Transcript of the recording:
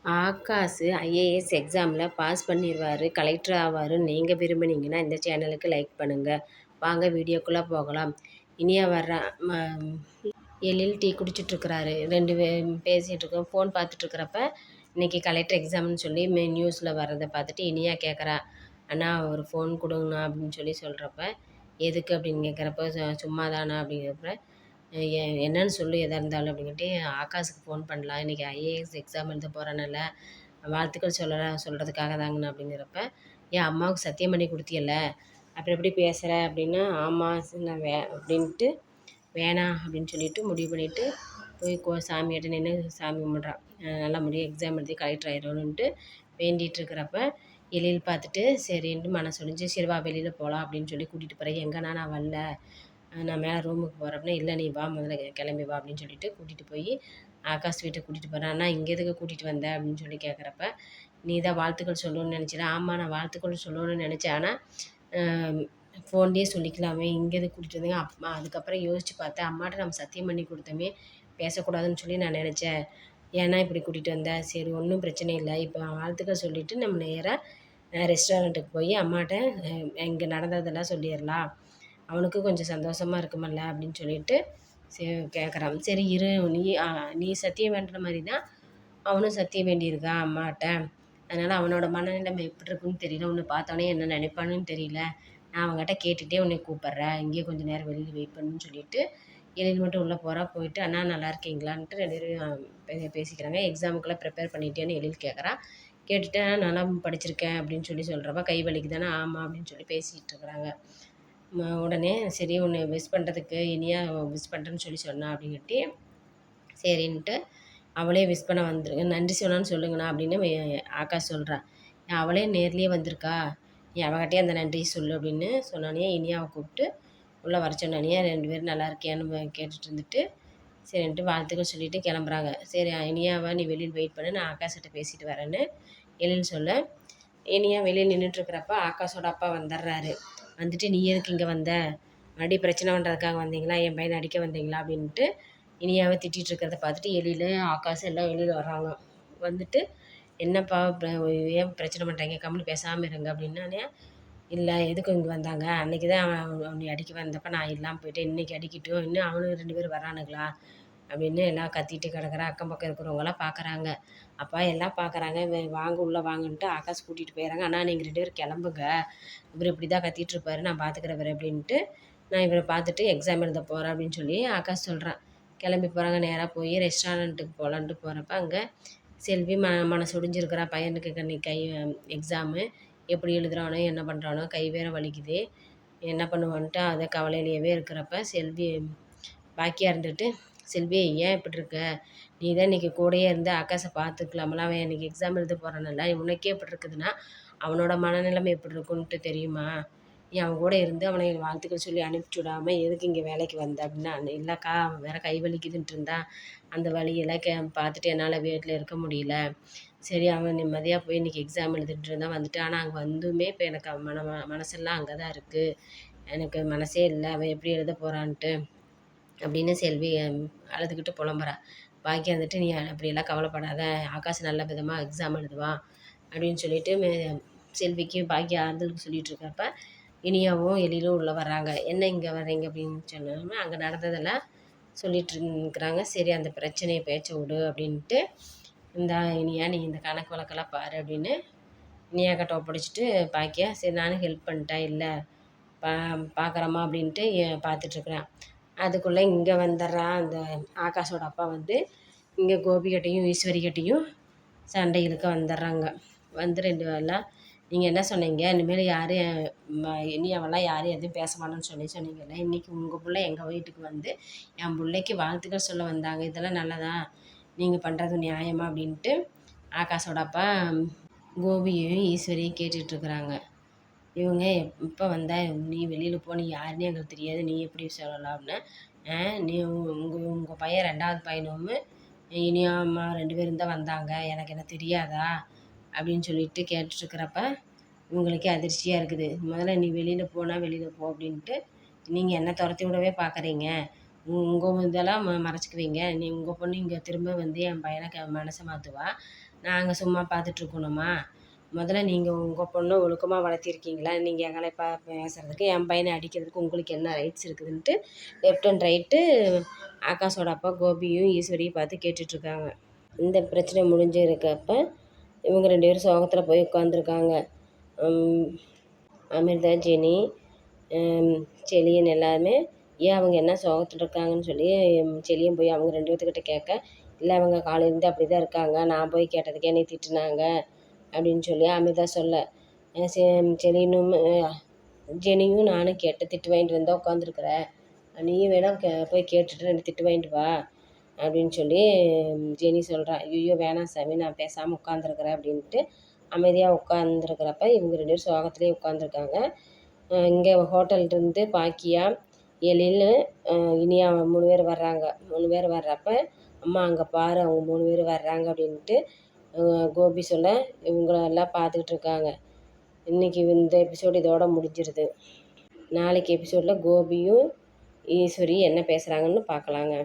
Akash IAS எக்ஸாமில் pass பண்ணிடுவார், collector ஆவாருன்னு நீங்கள் விரும்புனீங்கன்னா இந்த சேனலுக்கு லைக் பண்ணுங்கள். வாங்க வீடியோக்குள்ளே போகலாம். இனியா வர்ற எழில் டீ குடிச்சிட்ருக்கிறாரு. ரெண்டு பேசிகிட்டு இருக்கோம். ஃபோன் பார்த்துட்ருக்கிறப்ப இன்றைக்கி கலெக்டர் எக்ஸாம்னு சொல்லி நியூஸில் வர்றதை பார்த்துட்டு இனியா கேட்குறா, அண்ணா ஒரு ஃபோன் கொடுங்கண்ணா அப்படின்னு சொல்லி சொல்கிறப்ப, எதுக்கு அப்படின்னு கேட்குறப்ப, சும்மா தானா அப்படிங்கிறப்ப, என்னன்னு சொல்லு எதாக இருந்தாலும் அப்படின்ட்டு ஆகாஷுக்கு ஃபோன் பண்ணலாம், இன்றைக்கி ஐஏஎஸ் எக்ஸாம் எழுத போகிறனால வாழ்த்துக்கள் சொல்கிறதுக்காக தாங்கண்ணா அப்படிங்கிறப்ப, என் அம்மாவுக்கு சத்தியம் பண்ணி கொடுத்தியல்ல, அப்புறம் எப்படி பேசுகிற அப்படின்னா, ஆமாம் நான் அப்படின்ட்டு வேணாம் அப்படின்னு சொல்லிவிட்டு முடிவு பண்ணிவிட்டு போய் சாமியாட்ட நின்று சாமி கும்பிட்றான். நல்லா முடியும், எக்ஸாம் எழுதி கலெக்டர் ஆயிடணுன்ட்டு வேண்டிகிட்டு இருக்கிறப்ப எழில் பார்த்துட்டு சரின்ட்டு மனசு ஒழிஞ்சு, சரி வா வெளியில் போகலாம் அப்படின்னு சொல்லி கூட்டிகிட்டு போகிறேன். எங்கன்னா நான் வரல, நான் மேலே ரூமுக்கு போகிறப்பனா, இல்லை நீ வா முதல்ல கிளம்பி வா அப்படின்னு சொல்லிட்டு கூட்டிகிட்டு போய் ஆகாஷ் வீட்டுக்கு கூட்டிகிட்டு போகிறேன். அண்ணா இங்கே எதுக்கு கூட்டிகிட்டு வந்தேன் அப்படின்னு சொல்லி கேட்குறப்ப, நீ தான் வாழ்த்துக்கள் சொல்லணும்னு நினச்சிடா. ஆமாம் நான் வாழ்த்துக்கள் சொல்லணும்னு நினச்சேன், ஆனால் ஃபோன்லேயே சொல்லிக்கலாமே, இங்கே எதுக்கு கூட்டிகிட்டு வந்தீங்க. அதுக்கப்புறம் யோசித்து பார்த்தேன், அம்மாட்ட நம்ம சத்தியம் பண்ணி கொடுத்தோமே பேசக்கூடாதுன்னு சொல்லி நான் நினச்சேன், ஏன்னா இப்படி கூட்டிகிட்டு வந்தேன். சரி ஒன்றும் பிரச்சனை இல்லை, இப்போ வாழ்த்துக்கள் சொல்லிவிட்டு நம்ம நேராக ரெஸ்டாரண்ட்டுக்கு போய் அம்மாட்ட இங்கே நடந்ததெல்லாம் சொல்லிடலாம், அவனுக்கு கொஞ்சம் சந்தோஷமாக இருக்குமல்ல அப்படின்னு சொல்லிட்டு கேட்குறான். சரி இரு, நீ சத்தியம் வேண்டுற மாதிரி தான் அவனும் சத்தியம் வேண்டியிருக்கான் அம்மாட்ட. அதனால் அவனோட மனநிலைமை எப்படி இருக்குன்னு தெரியல, உன்னை பார்த்தோன்னே என்ன நினைப்பானுன்னு தெரியல, நான் அவங்ககிட்ட கேட்டுகிட்டே உன்னை கூப்பிட்றேன், இங்கேயே கொஞ்சம் நேரம் வெளியில் வெயிட் பண்ணுன்னு சொல்லிவிட்டு எழில் மட்டும் உள்ளே போயிட்டு அண்ணா நல்லா இருக்கீங்களான்ட்டு 2 பேரும் பேசிக்கிறாங்க. எக்ஸாமுக்கெல்லாம் ப்ரிப்பேர் பண்ணிட்டேன்னு எழில் கேட்குறான். கேட்டுட்டு நல்லா படிச்சிருக்கேன் அப்படின்னு சொல்லி சொல்கிறப்ப, கை வலிக்கு தானே, ஆமாம் அப்படின்னு சொல்லி பேசிகிட்டு இருக்கிறாங்க. உடனே சரி உன்னை விஷ் பண்ணுறதுக்கு இனியா விஷ் பண்ணுறேன்னு சொல்லி சொன்னா அப்படின்ட்டு சரின்ட்டு அவளே விஷ் பண்ண வந்துருக்கு, நன்றி சொன்னான்னு சொல்லுங்கண்ணா அப்படின்னு ஆகாஷ் சொல்கிறான். அவளே நேர்லேயே வந்திருக்கா, நீ அவகிட்டே அந்த நன்றி சொல்லு அப்படின்னு சொன்னானே. இனியாவை கூப்பிட்டு உள்ளே வர சொன்னானியா, 2 பேரும் நல்லா இருக்கியான்னு கேட்டுட்டு இருந்துட்டு சரின்ட்டு வாழ்த்துக்கள் சொல்லிவிட்டு கிளம்புறாங்க. சரி இனியாவா நீ வெளியில் வெயிட் பண்ணு, நான் ஆகாஷ்கிட்ட பேசிட்டு வரேன்னு எழில் சொல்ல, இனியா வெளியில் நின்றுட்டுருக்கிறப்ப ஆகாஷோட அப்பா வந்துடுறாரு. வந்துட்டு நீ எதுக்கு இங்கே வந்த, மறுபடியும் பிரச்சனை பண்ணுறதுக்காக வந்தீங்களா, என் பையனை அடிக்க வந்தீங்களா அப்படின்ட்டு இனியாவை திட்டிகிட்டு இருக்கிறத பார்த்துட்டு எழில் ஆகாஷ் எல்லாம் வெளியில் வர்றாங்க. வந்துட்டு என்னப்பா ஏன் பிரச்சனை பண்ணுறீங்க, கம்முனு பேசாமல் இருங்க அப்படின்னானே. இல்லை எதுக்கு இங்கே வந்தாங்க, அன்றைக்கி தான் அவனை அடிக்க வந்தப்போ நான் இல்லாமல் போயிட்டேன், இன்றைக்கி அடிக்கட்டும், இன்னும் அவனுக்கு 2 பேரும் வரானுங்களா அப்படின்னு எல்லாம் கத்திட்டு கிடக்குறா. அக்கம் பக்கம் இருக்கிறவங்களாம் பார்க்குறாங்க. அப்பா எல்லாம் பார்க்குறாங்க. வாங்க உள்ளே வாங்கன்ட்டு ஆகாஷ் கூட்டிகிட்டு போயிடறாங்க. ஆனால் நீங்கள் 2 பேரும் கிளம்புங்க, இவர் இப்படி தான் கத்திட்டு இருப்பாரு, நான் பார்த்துக்கிறவர் அப்படின்ட்டு, நான் இவரை பார்த்துட்டு எக்ஸாம் எழுத போகிறேன் அப்படின்னு சொல்லி ஆகாஷ் சொல்கிறான். கிளம்பி போகிறாங்க. நேராக போய் ரெஸ்டாரண்ட்டுக்கு போகலான்ட்டு போகிறப்ப அங்கே செல்வி மனசு ஒடிஞ்சிருக்கிறா. பையனுக்கு கை எக்ஸாமு எப்படி எழுதுறானோ என்ன பண்ணுறானோ, கை வேற வலிக்குது, என்ன பண்ணுவான்ட்டு அதை கவலையிலேயே இருக்கிறப்ப செல்வி பாக்கியாக இருந்துட்டு, செல்வி ஏன் இப்படி இருக்க, நீ தான் இன்றைக்கி கூடயே இருந்து ஆகாஷை பார்த்துக்கலாமல, அவன் இன்றைக்கி எக்ஸாம் எழுத போகிறானல்ல, உனக்கே எப்படி இருக்குதுன்னா அவனோட மனநிலைமை எப்படி இருக்குன்ட்டு தெரியுமா, நீ அவன் கூட இருந்து அவனை வாழ்த்துக்கள் சொல்லி அனுப்பிச்சி விடாமல் எதுக்கு இங்கே வேலைக்கு வந்த அப்படின்னா, இல்லைக்கா அவன் வேறு கை வலிக்குதுன்ட்டு இருந்தா, அந்த வழியெல்லாம் பார்த்துட்டு என்னால் வீட்டில் இருக்க முடியல, சரி அவன் நிம்மதியாக போய் இன்றைக்கி எக்ஸாம் எழுதிட்டு இருந்தான் வந்துட்டு, ஆனால் அங்கே வந்துமே இப்போ எனக்கு அவன் மனசெல்லாம் அங்கே தான் இருக்குது, எனக்கு மனசே இல்லை அவன் எப்படி எழுத போகிறான்ட்டு அப்படின்னு செல்வி அழுதுகிட்டு புலம்புறா. பாக்கியா வந்துட்டு நீ அப்படியெல்லாம் கவலைப்படாத, ஆகாஷ் நல்ல விதமாக எக்ஸாம் எழுதுவான் அப்படின்னு சொல்லிட்டு செல்விக்கு பாக்கியா ஆறுதலுக்கு சொல்லிகிட்டு இருக்கப்ப இனியாவும் எழிலும் உள்ளே வர்றாங்க. என்ன இங்கே வர்றீங்க அப்படின்னு சொன்னோம்னா, அங்கே நடந்ததெல்லாம் சொல்லிகிட்டு இருக்கிறாங்க. சரி அந்த பிரச்சனையை பேச்ச விடு அப்படின்ட்டு, இந்தா இனியா நீ இந்த கணக்கு வழக்கெல்லாம் பாரு அப்படின்னு இனியா கிட்ட ஒப்படைச்சிட்டு பாக்கியா சரி நானும் ஹெல்ப் பண்ணிட்டேன், இல்லை பார்க்குறம்மா அப்படின்ட்டு பார்த்துட்ருக்குறான். அதுக்குள்ளே இங்கே வந்துடுறான். அந்த ஆகாஷோட அப்பா வந்து இங்கே கோபிகிட்டையும் ஈஸ்வரிக்கிட்டையும் சண்டை இழுக்க வந்துடுறாங்க. வந்து 2 எல்லாம் நீங்கள் என்ன சொன்னீங்க, இனிமேல் யாரும் இனியாவெல்லாம் யாரும் எதுவும் பேச மாட்டோன்னு சொன்னீங்கல்ல, இன்றைக்கி உங்கள் பிள்ளை எங்கள் வீட்டுக்கு வந்து என் பிள்ளைக்கு வாழ்த்துக்கள் சொல்ல வந்தாங்க, இதெல்லாம் நல்லதா, நீங்கள் பண்ணுறது நியாயமா அப்படின்ட்டு ஆகாஷோட அப்பா கோபியையும் ஈஸ்வரியும் கேட்டுட்ருக்குறாங்க. இவங்க எப்போ வந்தால் நீ வெளியில் போ, நீ யாருன்னே எங்களுக்கு தெரியாது, நீ எப்படி சொல்லலாம் அப்படின்னா, நீ உங்கள் பையன் 2வது பையனும் இனியா அம்மா 2 பேரும் தான் வந்தாங்க, எனக்கு என்ன தெரியாதா அப்படின்னு சொல்லிட்டு கேட்டுட்ருக்கிறப்ப இவங்களுக்கே அதிர்ச்சியாக இருக்குது. முதல்ல நீ வெளியில் போனால் வெளியில் போ அப்படின்ட்டு நீங்கள் என்ன துரத்தி விடவே பார்க்குறீங்க, உங்கள் இதெல்லாம் மறைச்சிக்குவீங்க, நீ உங்கள் பொண்ணு இங்கே திரும்ப வந்து என் பையனை மனசை மாற்றுவா, நாங்கள் சும்மா பார்த்துட்ருக்கணுமா? முதல்ல நீங்கள் உங்கள் பொண்ணை ஒழுக்கமாக வளர்த்திருக்கீங்களா? நீங்கள் எங்களை பேசுகிறதுக்கு என் பையனை அடிக்கிறதுக்கு உங்களுக்கு என்ன ரைட்ஸ் இருக்குதுன்ட்டு லெஃப்ட் அண்ட் ரைட்டு ஆகாஷோட அப்பா கோபியும் ஈஸ்வரியும் பார்த்து கேட்டுட்ருக்காங்க. இந்த பிரச்சனை முடிஞ்சிருக்கப்ப இவங்க 2 பேரும் சோகத்தில் போய் உட்காந்துருக்காங்க. அமிர்தா, ஜெனி, செலியன் எல்லாருமே ஏன் அவங்க என்ன சோகத்தில் இருக்காங்கன்னு சொல்லி செலியன் போய் அவங்க 2 பேர்த்துக்கிட்ட கேட்க, இல்லை அவங்க காலையிலேருந்து அப்படி தான் இருக்காங்க, நான் போய் கேட்டதுக்கு என்னை திட்டுனாங்க அப்படின்னு சொல்லி அமிர்தா சொல்ல, செலியனும் ஜெனியும் நானும் கேட்டு திட்டு வாங்கிட்டு வந்தால் உட்காந்துருக்குற, நீயும் வேணால் போய் கேட்டுட்டு 2 திட்டு வாங்கிட்டு வா அப்படின்னு சொல்லி ஜெனி சொல்கிறா. ஐயோ வேணாம் சாமி, நான் பேசாமல் உட்காந்துருக்குறேன் அப்படின்ட்டு அமைதியாக உட்காந்துருக்கிறப்ப இவங்க 2 பேரும் சோகத்துலேயே உட்காந்துருக்காங்க. இங்கே ஹோட்டல்லேருந்து பாக்கியா, எழில், இனியா 3 பேர் வர்றாங்க. 3 பேர் வர்றப்ப அம்மா அங்கே பாரு அவங்க 3 பேர் வர்றாங்க அப்படின்ட்டு கோபி சொல்ல இவங்களெல்லாம் பார்த்துக்கிட்டு இருக்காங்க. இன்றைக்கி இந்த எபிசோடு இதோட முடிஞ்சிருது. நாளைக்கு எபிசோடில் கோபியும் ஈஸ்வரி என்ன பேசுகிறாங்கன்னு பார்க்கலாங்க.